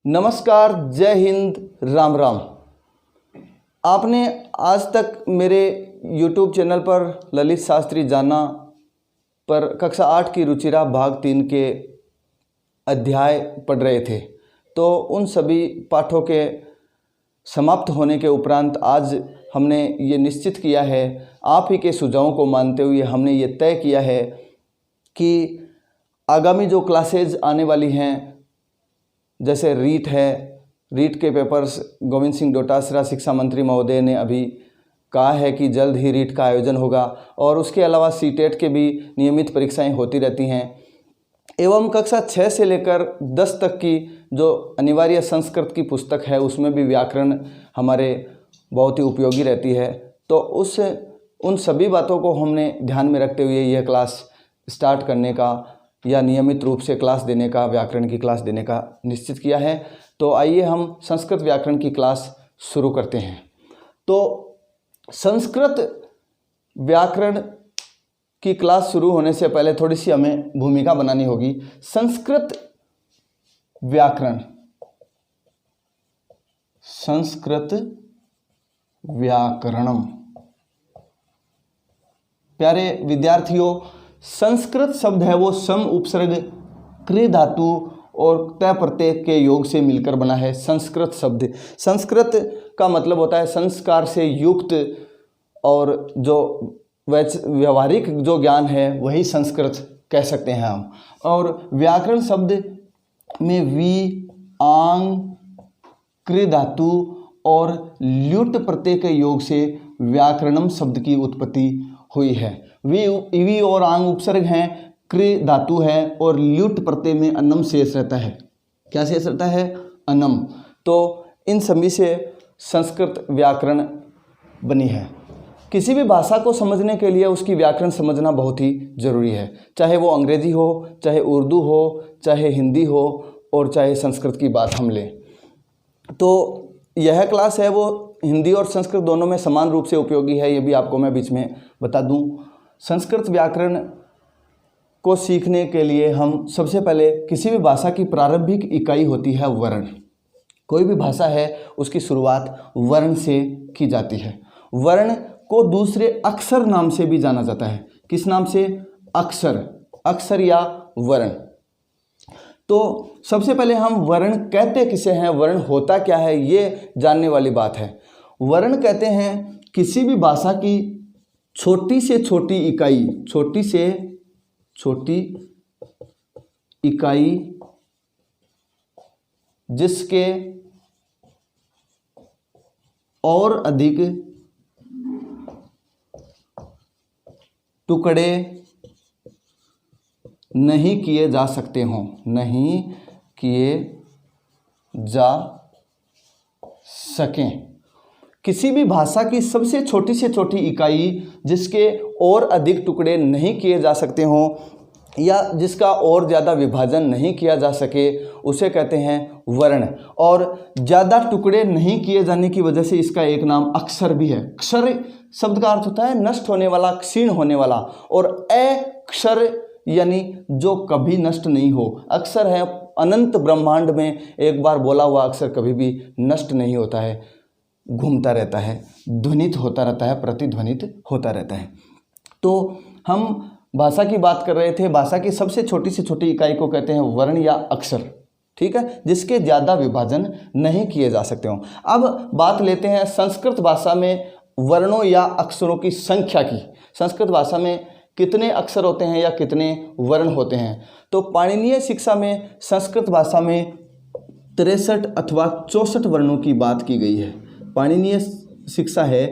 नमस्कार, जय हिंद, राम राम। आपने आज तक मेरे YouTube चैनल पर ललित शास्त्री जाना पर कक्षा 8 की रुचिरा भाग 3 के अध्याय पढ़ रहे थे। तो उन सभी पाठों के समाप्त होने के उपरांत आज हमने ये निश्चित किया है, आप ही के सुझावों को मानते हुए हमने ये तय किया है कि आगामी जो क्लासेज आने वाली हैं, जैसे रीट है, रीट के पेपर्स गोविंद सिंह डोटासरा शिक्षा मंत्री महोदय ने अभी कहा है कि जल्द ही रीट का आयोजन होगा और उसके अलावा सीटेट के भी नियमित परीक्षाएं होती रहती हैं एवं कक्षा 6 से लेकर 10 तक की जो अनिवार्य संस्कृत की पुस्तक है उसमें भी व्याकरण हमारे बहुत ही उपयोगी रहती है। तो उन सभी बातों को हमने ध्यान में रखते हुए यह क्लास स्टार्ट करने का या नियमित रूप से क्लास देने का, व्याकरण की क्लास देने का निश्चित किया है। तो आइए हम संस्कृत व्याकरण की क्लास शुरू करते हैं। तो संस्कृत व्याकरण की क्लास शुरू होने से पहले थोड़ी सी हमें भूमिका बनानी होगी। संस्कृत व्याकरण, संस्कृत व्याकरणम। प्यारे विद्यार्थियों, संस्कृत शब्द है वो सम उपसर्ग कृ धातु और तय प्रत्यय के योग से मिलकर बना है। संस्कृत शब्द, संस्कृत का मतलब होता है संस्कार से युक्त, और जो व्यवहारिक जो ज्ञान है वही संस्कृत कह सकते हैं हम। और व्याकरण शब्द में वी, आंग, कृ धातु और ल्युट प्रत्यय के योग से व्याकरणम शब्द की उत्पत्ति हुई है। वी और आंग उपसर्ग हैं, कृ धातु है और ल्युट प्रत्यय में अन्नम शेष रहता है। क्या शेष रहता है? अन्नम। तो इन सभी से संस्कृत व्याकरण बनी है। किसी भी भाषा को समझने के लिए उसकी व्याकरण समझना बहुत ही ज़रूरी है, चाहे वो अंग्रेजी हो, चाहे उर्दू हो, चाहे हिंदी हो और चाहे संस्कृत की बात हम लें। तो यह क्लास है वो हिंदी और संस्कृत दोनों में समान रूप से उपयोगी है, ये भी आपको मैं बीच में बता दूं। संस्कृत व्याकरण को सीखने के लिए हम सबसे पहले किसी भी भाषा की प्रारंभिक इकाई होती है वर्ण। कोई भी भाषा है उसकी शुरुआत वर्ण से की जाती है। वर्ण को दूसरे अक्षर नाम से भी जाना जाता है। किस नाम से? अक्षर, अक्षर या वर्ण। तो सबसे पहले हम वर्ण कहते किसे हैं, वर्ण होता क्या है, ये जानने वाली बात है। वर्ण कहते हैं किसी भी भाषा की छोटी से छोटी इकाई, छोटी से छोटी इकाई जिसके और अधिक टुकड़े नहीं किए जा सकते हों, नहीं किए जा सकें। किसी भी भाषा की सबसे छोटी से छोटी इकाई जिसके और अधिक टुकड़े नहीं किए जा सकते हों या जिसका और ज़्यादा विभाजन नहीं किया जा सके उसे कहते हैं वर्ण। और ज़्यादा टुकड़े नहीं किए जाने की वजह से इसका एक नाम अक्षर भी है। अक्षर शब्द का अर्थ होता है नष्ट होने वाला, क्षीण होने वाला, और अक्षर यानी जो कभी नष्ट नहीं हो। अक्षर है अनंत ब्रह्मांड में एक बार बोला हुआ अक्षर कभी भी नष्ट नहीं होता है, घूमता रहता है, ध्वनित होता रहता है, प्रतिध्वनित होता रहता है। तो हम भाषा की बात कर रहे थे। भाषा की सबसे छोटी से छोटी इकाई को कहते हैं वर्ण या अक्षर, ठीक है, जिसके ज़्यादा विभाजन नहीं किए जा सकते हों। अब बात लेते हैं संस्कृत भाषा में वर्णों या अक्षरों की संख्या की। संस्कृत भाषा में कितने अक्षर होते हैं या कितने वर्ण होते हैं? तो पाणिनीय शिक्षा में संस्कृत भाषा में 63 अथवा 64 वर्णों की बात की गई है। पाणिनीय शिक्षा है,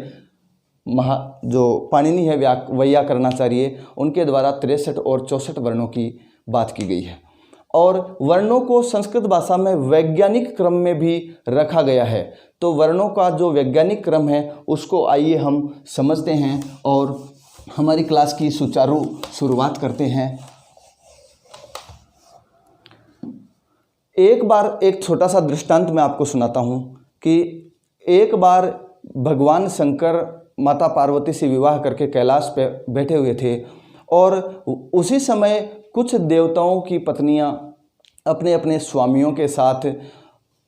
जो पाणिनि है वैयाकरणाचार्य, उनके द्वारा 63 और 64 वर्णों की बात की गई है। और वर्णों को संस्कृत भाषा में वैज्ञानिक क्रम में भी रखा गया है। तो वर्णों का जो वैज्ञानिक क्रम है उसको आइए हम समझते हैं और हमारी क्लास की सुचारू शुरुआत करते हैं। एक बार एक छोटा सा दृष्टांत मैं आपको सुनाता हूँ कि एक बार भगवान शंकर माता पार्वती से विवाह करके कैलाश पे बैठे हुए थे और उसी समय कुछ देवताओं की पत्नियां अपने अपने स्वामियों के साथ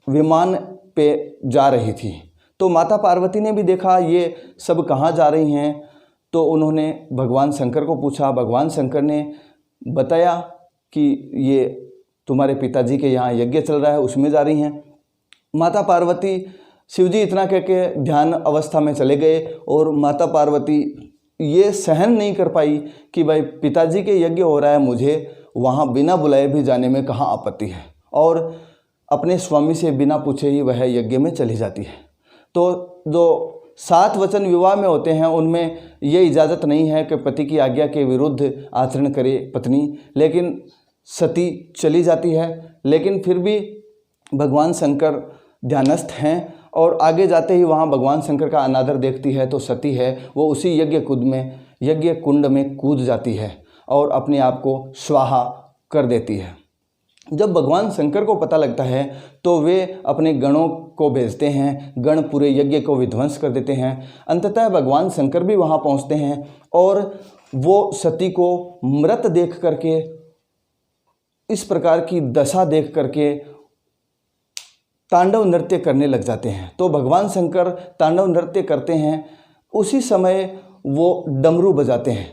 विमान पे जा रही थी। तो माता पार्वती ने भी देखा ये सब कहाँ जा रही हैं, तो उन्होंने भगवान शंकर को पूछा। भगवान शंकर ने बताया कि ये तुम्हारे पिताजी के यहाँ यज्ञ चल रहा है, उसमें जा रही हैं। माता पार्वती, शिवजी इतना कह के ध्यान अवस्था में चले गए और माता पार्वती ये सहन नहीं कर पाई कि भाई पिताजी के यज्ञ हो रहा है, मुझे वहाँ बिना बुलाए भी जाने में कहाँ आपत्ति है, और अपने स्वामी से बिना पूछे ही वह यज्ञ में चली जाती है। तो जो 7 वचन विवाह में होते हैं उनमें ये इजाज़त नहीं है कि पति की आज्ञा के विरुद्ध आचरण करे पत्नी, लेकिन सती चली जाती है। लेकिन फिर भी भगवान शंकर ध्यानस्थ हैं और आगे जाते ही वहाँ भगवान शंकर का अनादर देखती है, तो सती है वो उसी यज्ञ कुंड में कूद जाती है और अपने आप को स्वाहा कर देती है। जब भगवान शंकर को पता लगता है तो वे अपने गणों को भेजते हैं, गण पूरे यज्ञ को विध्वंस कर देते हैं। अंततः भगवान शंकर भी वहाँ पहुँचते हैं और वो सती को मृत देख करके, इस प्रकार की दशा देख करके तांडव नृत्य करने लग जाते हैं। तो भगवान शंकर तांडव नृत्य करते हैं, उसी समय वो डमरू बजाते हैं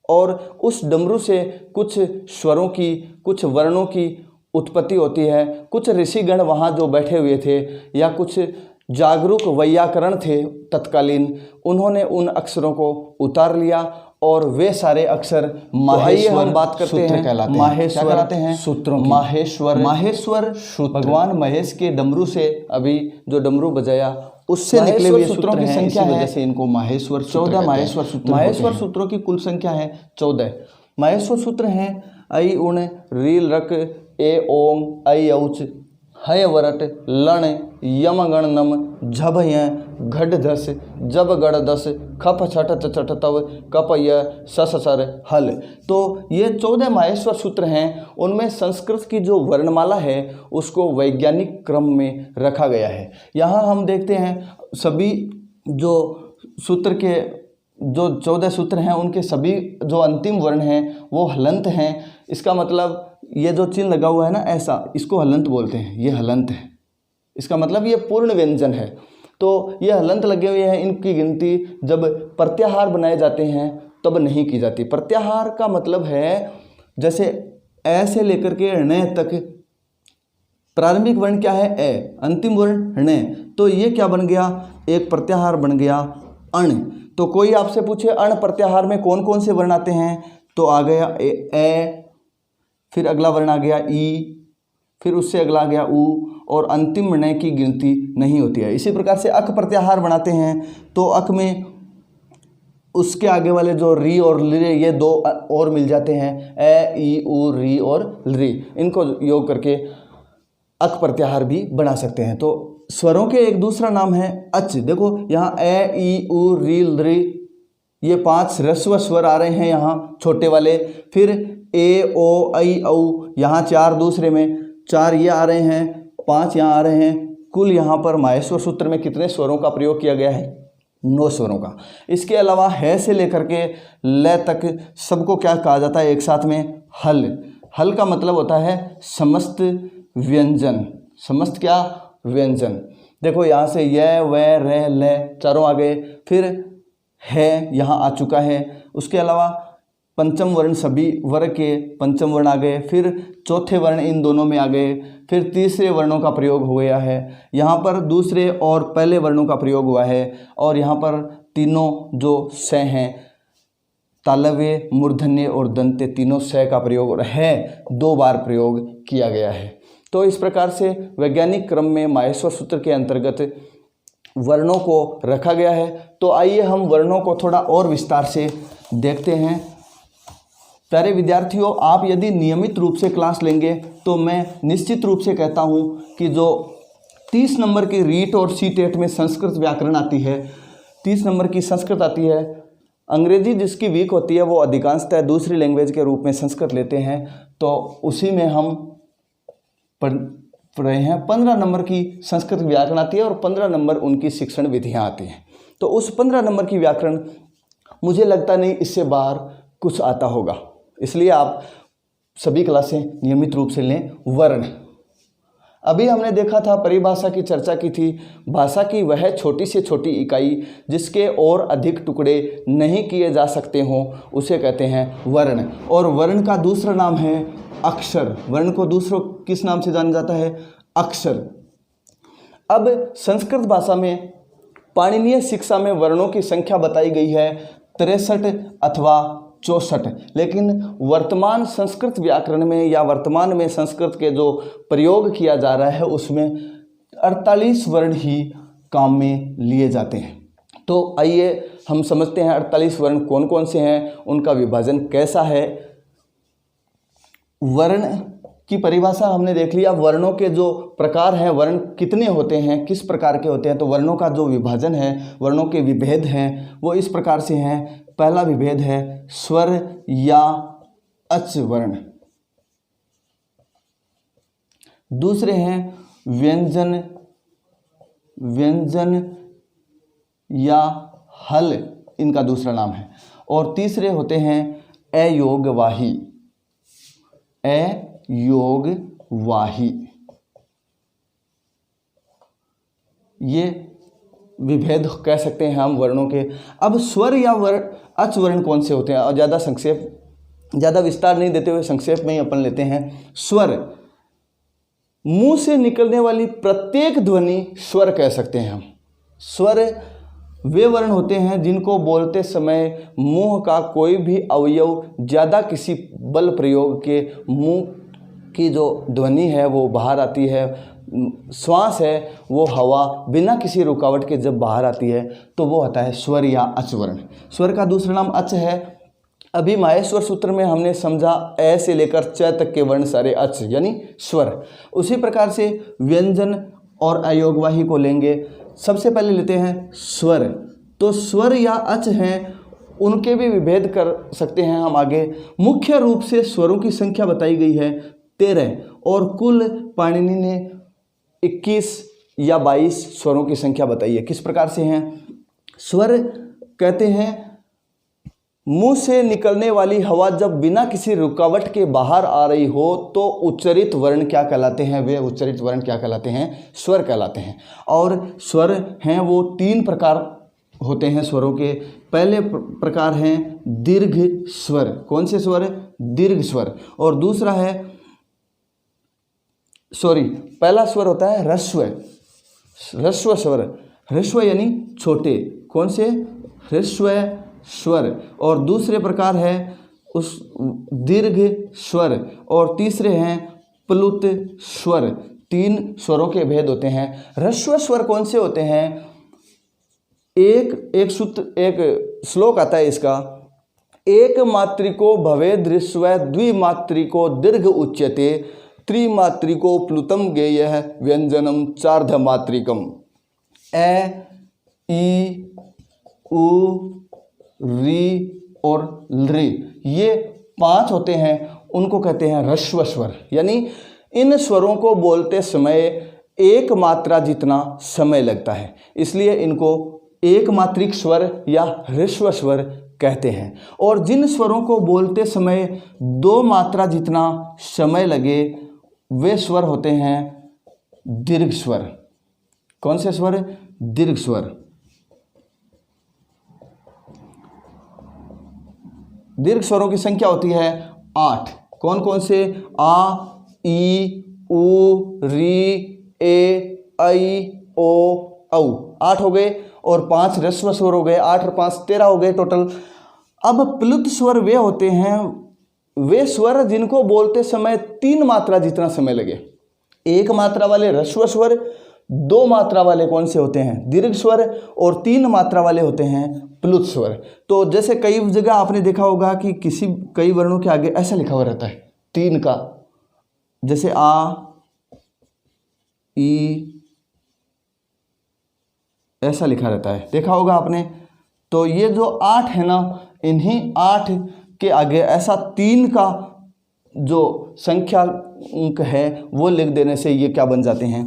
और उस डमरू से कुछ स्वरों की, कुछ वर्णों की उत्पत्ति होती है। कुछ ऋषिगण वहाँ जो बैठे हुए थे या कुछ जागरूक वैयाकरण थे तत्कालीन, उन्होंने उन अक्षरों को उतार लिया और वे सारे अक्षर माहेश्वर, हम बात करते हैं माहेश्वर कहलाते हैं सूत्रों की। माहेश्वर भगवान महेश के डमरू से अभी जो डमरू बजाया उससे निकले हुए सूत्रों की संख्या है, जैसे इनको माहेश्वर 14 माहेश्वर सूत्र। माहेश्वर सूत्रों की कुल संख्या है 14। माहेश्वर सूत्र हैं ऐ उण रील रक ए ओम ऐ औच हय वरट लण यम गण नम झभ य घट धस जब गढ़ दस खप छठ चठ तव कप य सस सर हल। तो ये 14 माहेश्वर सूत्र हैं। उनमें संस्कृत की जो वर्णमाला है उसको वैज्ञानिक क्रम में रखा गया है। यहाँ हम देखते हैं सभी जो सूत्र के जो 14 सूत्र हैं उनके सभी जो अंतिम वर्ण हैं वो हलंत हैं। इसका मतलब ये जो चिन्ह लगा हुआ है ना ऐसा, इसको हलंत बोलते हैं, ये हलंत है। इसका मतलब ये पूर्ण व्यंजन है। तो ये हलंत लगे हुए हैं, इनकी गिनती जब प्रत्याहार बनाए जाते हैं तब नहीं की जाती। प्रत्याहार का मतलब है जैसे ए से लेकर के ण तक प्रारंभिक वर्ण क्या है ए, अंतिम वर्ण ण, तो ये क्या बन गया, एक प्रत्याहार बन गया अण। तो कोई आपसे पूछे अण प्रत्याहार में कौन कौन से वर्ण आते हैं, तो आ गया ए, फिर अगला वर्ण आ गया ई, फिर उससे अगला आ गया ऊ, और अंतिम ण की गिनती नहीं होती है। इसी प्रकार से अक प्रत्याहार बनाते हैं तो अक में उसके आगे वाले जो री और रे ये दो और मिल जाते हैं, ए ई ऊ री और री, इनको योग करके अक प्रत्याहार भी बना सकते हैं। तो स्वरों के एक दूसरा नाम है अच। देखो यहाँ ए ई ऊ री री, ये 5 ह्रस्व स्वर आ रहे हैं यहाँ छोटे वाले। फिर ए ओ ऐ औ, यहाँ 4 दूसरे में 4 ये आ रहे हैं, 5 यहाँ आ रहे हैं। कुल यहाँ पर माहेश्वर सूत्र में कितने स्वरों का प्रयोग किया गया है, 9 स्वरों का। इसके अलावा है से लेकर के ल तक सबको क्या कहा जाता है एक साथ में, हल। हल का मतलब होता है समस्त व्यंजन, समस्त क्या व्यंजन। देखो यहाँ से य व र ल चारों आ गए, फिर है यहाँ आ चुका है। उसके अलावा पंचम वर्ण सभी वर्ग के पंचम वर्ण आ गए, फिर चौथे वर्ण इन दोनों में आ गए, फिर तीसरे वर्णों का प्रयोग हो गया है। यहाँ पर दूसरे और पहले वर्णों का प्रयोग हुआ है, और यहाँ पर तीनों जो स हैं, तालव्य, मूर्धन्य और दंत्य, तीनों स का प्रयोग है 2 बार प्रयोग किया गया है। तो इस प्रकार से वैज्ञानिक क्रम में माहेश्वर सूत्र के अंतर्गत वर्णों को रखा गया है। तो आइए हम वर्णों को थोड़ा और विस्तार से देखते हैं। प्यारे विद्यार्थियों, आप यदि नियमित रूप से क्लास लेंगे तो मैं निश्चित रूप से कहता हूं कि जो 30 नंबर की रीट और सीटेट में संस्कृत व्याकरण आती है, 30 नंबर की संस्कृत आती है, अंग्रेजी जिसकी वीक होती है वो अधिकांशतः दूसरी लैंग्वेज के रूप में संस्कृत लेते हैं, तो उसी में हम पढ़ रहे हैं। 15 नंबर की संस्कृत व्याकरण आती है और 15 नंबर उनकी शिक्षण विधियाँ आती हैं। तो उस 15 नंबर की व्याकरण मुझे लगता नहीं इससे बाहर कुछ आता होगा, इसलिए आप सभी क्लासें नियमित रूप से लें। वर्ण, अभी हमने देखा था, परिभाषा की चर्चा की थी, भाषा की वह छोटी से छोटी इकाई जिसके और अधिक टुकड़े नहीं किए जा सकते हों उसे कहते हैं वर्ण। और वर्ण का दूसरा नाम है अक्षर। वर्ण को दूसरा किस नाम से जाना जाता है? अक्षर। अब संस्कृत भाषा में पाणिनीय शिक्षा में वर्णों की संख्या बताई गई है 63 अथवा 64, लेकिन वर्तमान संस्कृत व्याकरण में या वर्तमान में संस्कृत के जो प्रयोग किया जा रहा है उसमें 48 वर्ण ही काम में लिए जाते हैं। तो आइए हम समझते हैं 48 वर्ण कौन कौन से हैं, उनका विभाजन कैसा है। वर्ण की परिभाषा हमने देख लिया। वर्णों के जो प्रकार हैं, वर्ण कितने होते हैं, किस प्रकार के होते हैं, तो वर्णों का जो विभाजन है, वर्णों के विभेद हैं, वो इस प्रकार से हैं। पहला विभेद है स्वर या अच वर्ण। दूसरे हैं व्यंजन या हल, इनका दूसरा नाम है। और तीसरे होते हैं अयोगवाही। ये विभेद कह सकते हैं हम वर्णों के। अब स्वर या अच वर्ण कौन से होते हैं, और ज़्यादा विस्तार नहीं देते हुए संक्षेप में ही अपन लेते हैं। स्वर, मुंह से निकलने वाली प्रत्येक ध्वनि स्वर कह सकते हैं हम। स्वर वे वर्ण होते हैं जिनको बोलते समय मुंह का कोई भी अवयव ज़्यादा किसी बल प्रयोग के मुंह की जो ध्वनि है वो बाहर आती है, श्वास है वो हवा बिना किसी रुकावट के जब बाहर आती है तो वो होता है स्वर या अच वर्ण। स्वर का दूसरा नाम अच है। अभी माहेश्वर सूत्र में हमने समझा ए से लेकर च तक के वर्ण सारे अच यानी स्वर। उसी प्रकार से व्यंजन और अयोगवाही को लेंगे। सबसे पहले लेते हैं स्वर। तो स्वर या अच हैं, उनके भी विभेद कर सकते हैं हम आगे। मुख्य रूप से स्वरों की संख्या बताई गई है 13 और कुल पाणिनि ने 21 या 22 स्वरों की संख्या बताई है। किस प्रकार से हैं? स्वर कहते हैं मुंह से निकलने वाली हवा जब बिना किसी रुकावट के बाहर आ रही हो तो उच्चरित वर्ण क्या कहलाते हैं? वे उच्चरित वर्ण क्या कहलाते हैं? स्वर कहलाते हैं। और स्वर हैं वो 3 प्रकार होते हैं स्वरों के। पहले प्रकार हैं दीर्घ स्वर। कौन से स्वर? दीर्घ स्वर। और दूसरा है पहला स्वर होता है ह्रस्व स्वर। ह्रस्व यानी छोटे। कौन से? ह्रस्व स्वर। और दूसरे प्रकार है उस दीर्घ स्वर। और तीसरे हैं प्लुत स्वर। 3 स्वरों के भेद होते हैं। ह्रस्व स्वर कौन से होते हैं? एक सूत्र, एक श्लोक आता है इसका, एक मात्रिको भवेद् ह्रस्व द्विमात्रिको दीर्घ उच्यते त्रिमात्रिको प्लुतम गेयः व्यंजनम चार्धमात्रिकम। ए, ई, उ, री और ऋ, ये 5 होते हैं, उनको कहते हैं ह्रस्व स्वर। यानी इन स्वरों को बोलते समय एक मात्रा जितना समय लगता है, इसलिए इनको एक मात्रिक स्वर या ह्रस्व स्वर कहते हैं। और जिन स्वरों को बोलते समय 2 मात्रा जितना समय लगे वे स्वर होते हैं दीर्घ स्वर। कौन से स्वर? दीर्घ स्वर। दीर्घ स्वरों की संख्या होती है 8। कौन कौन से? आ, ई, उ, री, ए, ऐ, ओ, औ। 8 हो गए और 5 ह्रस्व स्वर हो गए। 8 और 5 13 हो गए टोटल। अब प्लुत स्वर वे होते हैं, वे स्वर जिनको बोलते समय 3 मात्रा जितना समय लगे। 1 मात्रा वाले ह्रस्व स्वर, 2 मात्रा वाले कौन से होते हैं? दीर्घ स्वर। और 3 मात्रा वाले होते हैं प्लुत स्वर। तो जैसे कई जगह आपने देखा होगा कि कई वर्णों के आगे ऐसा लिखा हुआ रहता है 3 का, जैसे आ, ई, ऐसा लिखा रहता है, देखा होगा आपने। तो ये जो 8 है ना, इन्हीं 8 के आगे ऐसा 3 का जो संख्या अंक है वो लिख देने से ये क्या बन जाते हैं?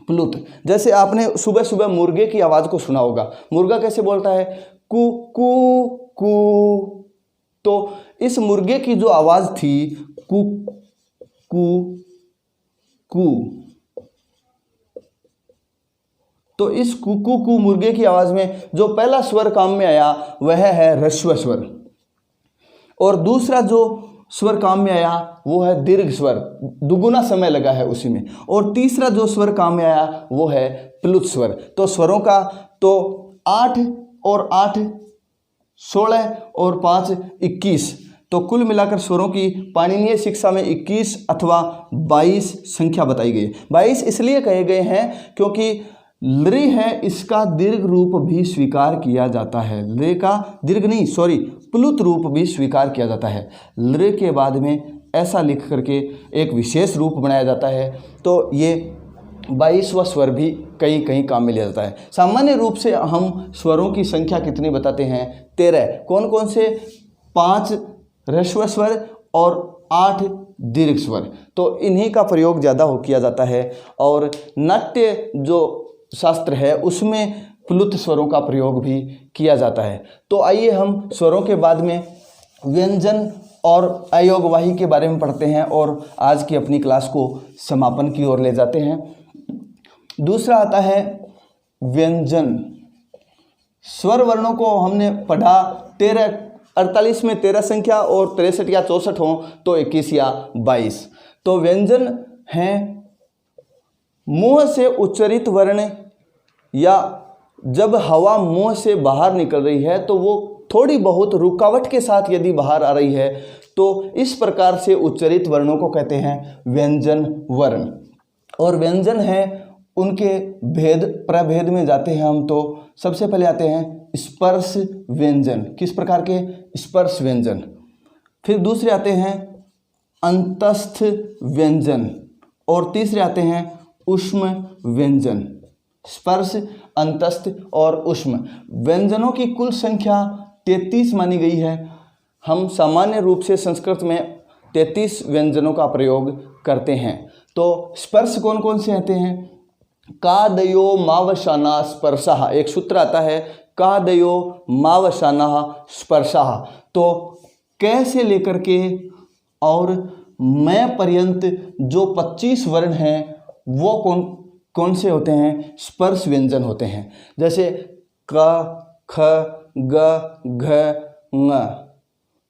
प्लुत। जैसे आपने सुबह सुबह मुर्गे की आवाज़ को सुना होगा। मुर्गा कैसे बोलता है? कू कू कू। तो इस मुर्गे की जो आवाज़ थी कू कू कू, तो इस कुकू कू मुर्गे की आवाज़ में जो पहला स्वर काम में आया वह है ह्रस्व स्वर, और दूसरा जो स्वर काम में आया वो है दीर्घ स्वर, दुगुना समय लगा है उसी में, और तीसरा जो स्वर काम में आया वो है प्लुत स्वर। तो स्वरों का तो 8 और 8 16 और 5 21, तो कुल मिलाकर स्वरों की पाणिनीय शिक्षा में 21 अथवा 22 संख्या बताई गई है। 22 इसलिए कहे गए हैं क्योंकि लृ है, इसका दीर्घ रूप भी स्वीकार किया जाता है। लृ का दीर्घ नहीं, सॉरी, प्लुत रूप भी स्वीकार किया जाता है। लृ के बाद में ऐसा लिख करके एक विशेष रूप बनाया जाता है, तो ये 22वां स्वर भी कहीं कहीं काम में लिया जाता है। सामान्य रूप से हम स्वरों की संख्या कितनी बताते हैं? 13। कौन कौन से? 5 ह्रस्व स्वर और 8 दीर्घ स्वर, तो इन्हीं का प्रयोग ज़्यादा किया जाता है। और नाट्य जो शास्त्र है उसमें प्लुत स्वरों का प्रयोग भी किया जाता है। तो आइए हम स्वरों के बाद में व्यंजन और अयोगवाही के बारे में पढ़ते हैं और आज की अपनी क्लास को समापन की ओर ले जाते हैं। दूसरा आता है व्यंजन। स्वर वर्णों को हमने पढ़ा 13, 48 में 13 संख्या और 63 या 64 हो तो 21 या 22। तो व्यंजन हैं मुंह से उच्चरित वर्ण, या जब हवा मुंह से बाहर निकल रही है तो वो थोड़ी बहुत रुकावट के साथ यदि बाहर आ रही है तो इस प्रकार से उच्चरित वर्णों को कहते हैं व्यंजन वर्ण। और व्यंजन है उनके भेद प्रभेद में जाते हैं हम, तो सबसे पहले आते हैं स्पर्श व्यंजन। किस प्रकार के? स्पर्श व्यंजन। फिर दूसरे आते हैं अंतस्थ व्यंजन, और तीसरे आते हैं ऊष्म व्यंजन। स्पर्श, अंतस्थ और ऊष्म व्यंजनों की कुल संख्या 33 मानी गई है। हम सामान्य रूप से संस्कृत में 33 व्यंजनों का प्रयोग करते हैं। तो स्पर्श कौन कौन से आते हैं? कादयो मावशाना स्पर्शः, एक सूत्र आता है कादयो मावशाना स्पर्शः। तो क से लेकर के और मैं पर्यंत जो 25 वर्ण हैं वो कौन कौन से होते हैं? स्पर्श व्यंजन होते हैं। जैसे क, ख, ग, घ, ङ,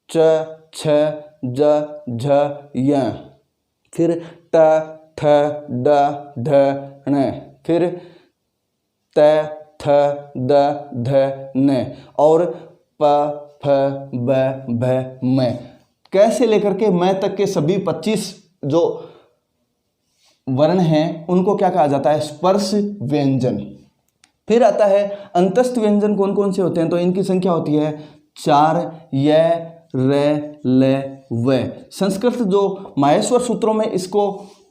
च, छ, ज, झ, य, फिर ट, ठ, ड, ढ, ण, फिर त, थ, द, ध, न, और प, फ, ब, भ, म। कैसे लेकर के मैं तक के सभी 25 जो वर्ण हैं उनको क्या कहा जाता है? स्पर्श व्यंजन। फिर आता है अंतस्थ व्यंजन। कौन कौन से होते हैं? तो इनकी संख्या होती है 4, य, र, ल, व। संस्कृत जो माहेश्वर सूत्रों में इसको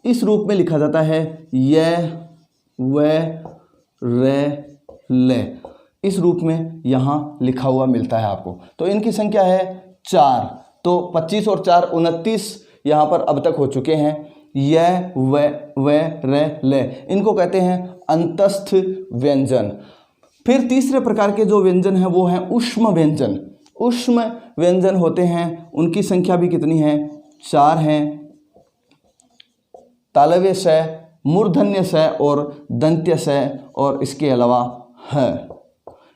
इस रूप में लिखा जाता है य, व, र, ल, इस रूप में यहाँ लिखा हुआ मिलता है आपको। तो इनकी संख्या है 4, तो 25 और 4 29 यहाँ पर अब तक हो चुके हैं। य, व, र, ल, इनको कहते हैं अंतस्थ व्यंजन। फिर तीसरे प्रकार के जो व्यंजन हैं वो हैं ऊष्म व्यंजन। ऊष्म व्यंजन होते हैं, उनकी संख्या भी कितनी है? 4 हैं। तालव्य स, मूर्धन्य स और दंत्य स, और इसके अलावा ह।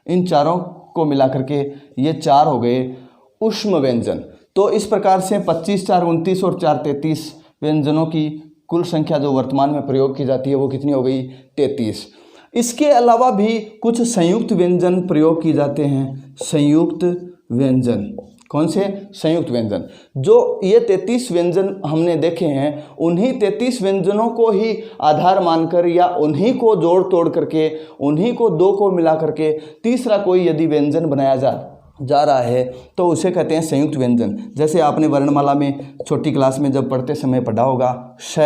इन चारों को मिलाकर के ये 4 हो गए ऊष्म व्यंजन। तो इस प्रकार से 25, 4 29 और 4 33 व्यंजनों की कुल संख्या जो वर्तमान में प्रयोग की जाती है वो कितनी हो गई? 33। इसके अलावा भी कुछ संयुक्त व्यंजन प्रयोग किए जाते हैं। संयुक्त व्यंजन कौन से? संयुक्त व्यंजन। जो ये 33 व्यंजन हमने देखे हैं उन्हीं 33 व्यंजनों को ही आधार मानकर या उन्हीं को जोड़ तोड़ करके उन्हीं को 2 को मिला करके तीसरा कोई यदि व्यंजन बनाया जा रहा है तो उसे कहते हैं संयुक्त व्यंजन। जैसे आपने वर्णमाला में छोटी क्लास में जब पढ़ते समय पढ़ा होगा श,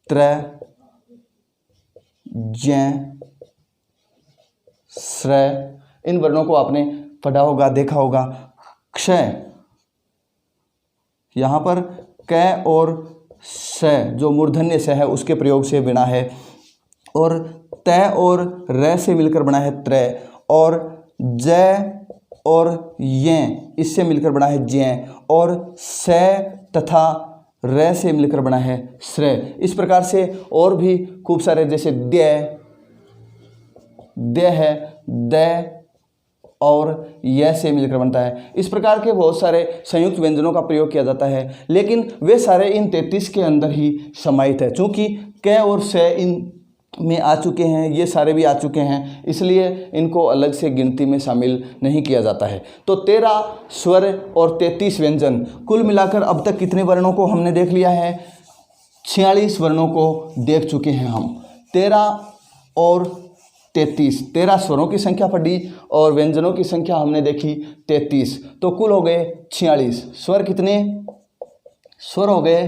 त्र, ज्ञ, श्र, इन वर्णों को आपने पढ़ा होगा, देखा होगा। क्षय, यहाँ पर क और स जो मूर्धन्य स है उसके प्रयोग से बना है, और त और र से मिलकर बना है त्र, और ज और य इससे मिलकर बना है ज्ञ, और स तथा र से मिलकर बना है श्रय। इस प्रकार से और भी खूब सारे जैसे द्य, द है, द और यह से मिलकर बनता है। इस प्रकार के बहुत सारे संयुक्त व्यंजनों का प्रयोग किया जाता है, लेकिन वे सारे इन 33 के अंदर ही समाहित है। चूँकि क और स इन में आ चुके हैं, ये सारे भी आ चुके हैं, इसलिए इनको अलग से गिनती में शामिल नहीं किया जाता है। तो 13 स्वर और 33 व्यंजन, कुल मिलाकर अब तक कितने वर्णों को हमने देख लिया है? 46 वर्णों को देख चुके हैं हम। 13 और 33, 13 स्वरों की संख्या पढ़ी और व्यंजनों की संख्या हमने देखी 33, तो कुल हो गए 46। स्वर कितने? स्वर हो गए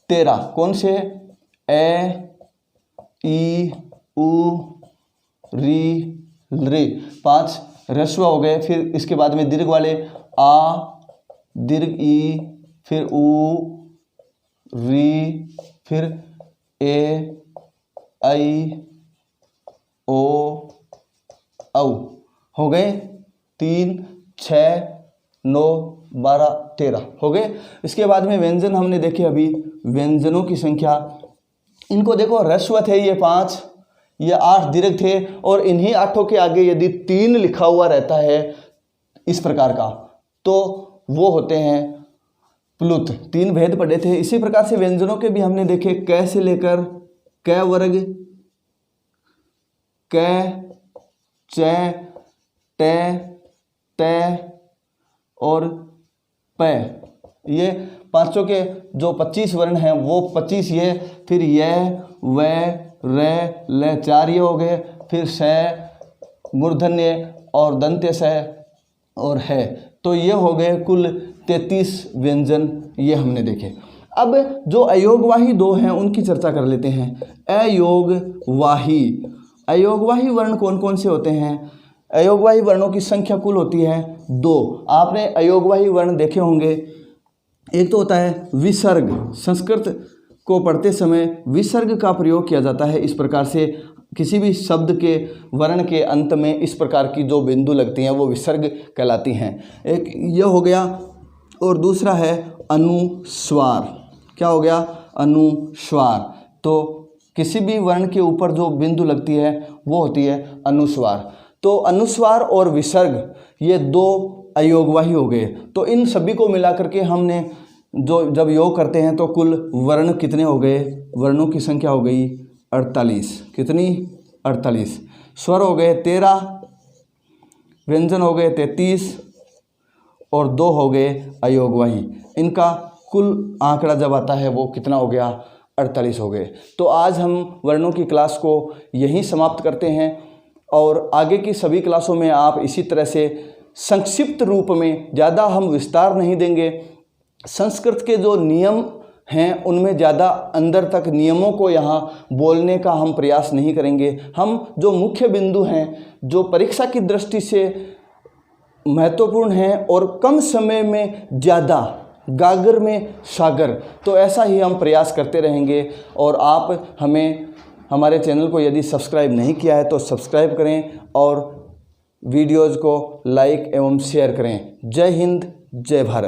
13। कौन से? ए, ई, उ, री, रे। 5 ह्रस्व हो गए। फिर इसके बाद में दीर्घ वाले आ, दीर्घ ई, फिर उ, री, फिर ए, आई, ओ, औ। हो गए 3, 6, 9, 12, 13 हो गए। इसके बाद में व्यंजन हमने देखे अभी। व्यंजनों की संख्या, इनको देखो, ह्रस्व थे ये 5, ये 8 दीर्घ थे, और इन्हीं 8 के आगे यदि 3 लिखा हुआ रहता है इस प्रकार का, तो वो होते हैं प्लुत। 3 भेद पढ़े थे। इसी प्रकार से व्यंजनों के भी हमने देखे, क से लेकर क वर्ग, क, च, ट, त और प। ये पांचों के जो 25 वर्ण हैं वो 25 ये, फिर यह, व, र, ल, 4 ये हो गए, फिर स, मूर्धन्य और दंत्य स और है। तो ये हो गए कुल 33 व्यंजन, ये हमने देखे। अब जो अयोगवाही 2 हैं उनकी चर्चा कर लेते हैं। अयोगवाही, अयोगवाही वर्ण कौन कौन से होते हैं? अयोगवाही वर्णों की संख्या कुल होती है 2। आपने अयोगवाही वर्ण देखे होंगे। एक तो होता है विसर्ग। संस्कृत को पढ़ते समय विसर्ग का प्रयोग किया जाता है। इस प्रकार से किसी भी शब्द के वर्ण के अंत में इस प्रकार की जो बिंदु लगती हैं वो विसर्ग कहलाती हैं। एक यह हो गया, और दूसरा है अनुस्वार। क्या हो गया? अनुस्वार। तो किसी भी वर्ण के ऊपर जो बिंदु लगती है वो होती है अनुस्वार। तो अनुस्वार और विसर्ग ये 2 अयोगवाही हो गए। तो इन सभी को मिला करके हमने जो जब योग करते हैं तो कुल वर्ण कितने हो गए? वर्णों की संख्या हो गई 48। कितनी? 48। स्वर हो गए 13, व्यंजन हो गए 33 और 2 हो गए अयोगवाही। इनका कुल आंकड़ा जब आता है वो कितना हो गया? 48 हो गए। तो आज हम वर्णों की क्लास को यहीं समाप्त करते हैं, और आगे की सभी क्लासों में आप इसी तरह से संक्षिप्त रूप में, ज़्यादा हम विस्तार नहीं देंगे। संस्कृत के जो नियम हैं उनमें ज़्यादा अंदर तक नियमों को यहाँ बोलने का हम प्रयास नहीं करेंगे। हम जो मुख्य बिंदु हैं, जो परीक्षा की दृष्टि से महत्वपूर्ण हैं और कम समय में ज़्यादा, गागर में सागर, तो ऐसा ही हम प्रयास करते रहेंगे। और आप हमें, हमारे चैनल को यदि सब्सक्राइब नहीं किया है तो सब्सक्राइब करें और वीडियोज़ को लाइक एवं शेयर करें। जय हिंद, जय भारत।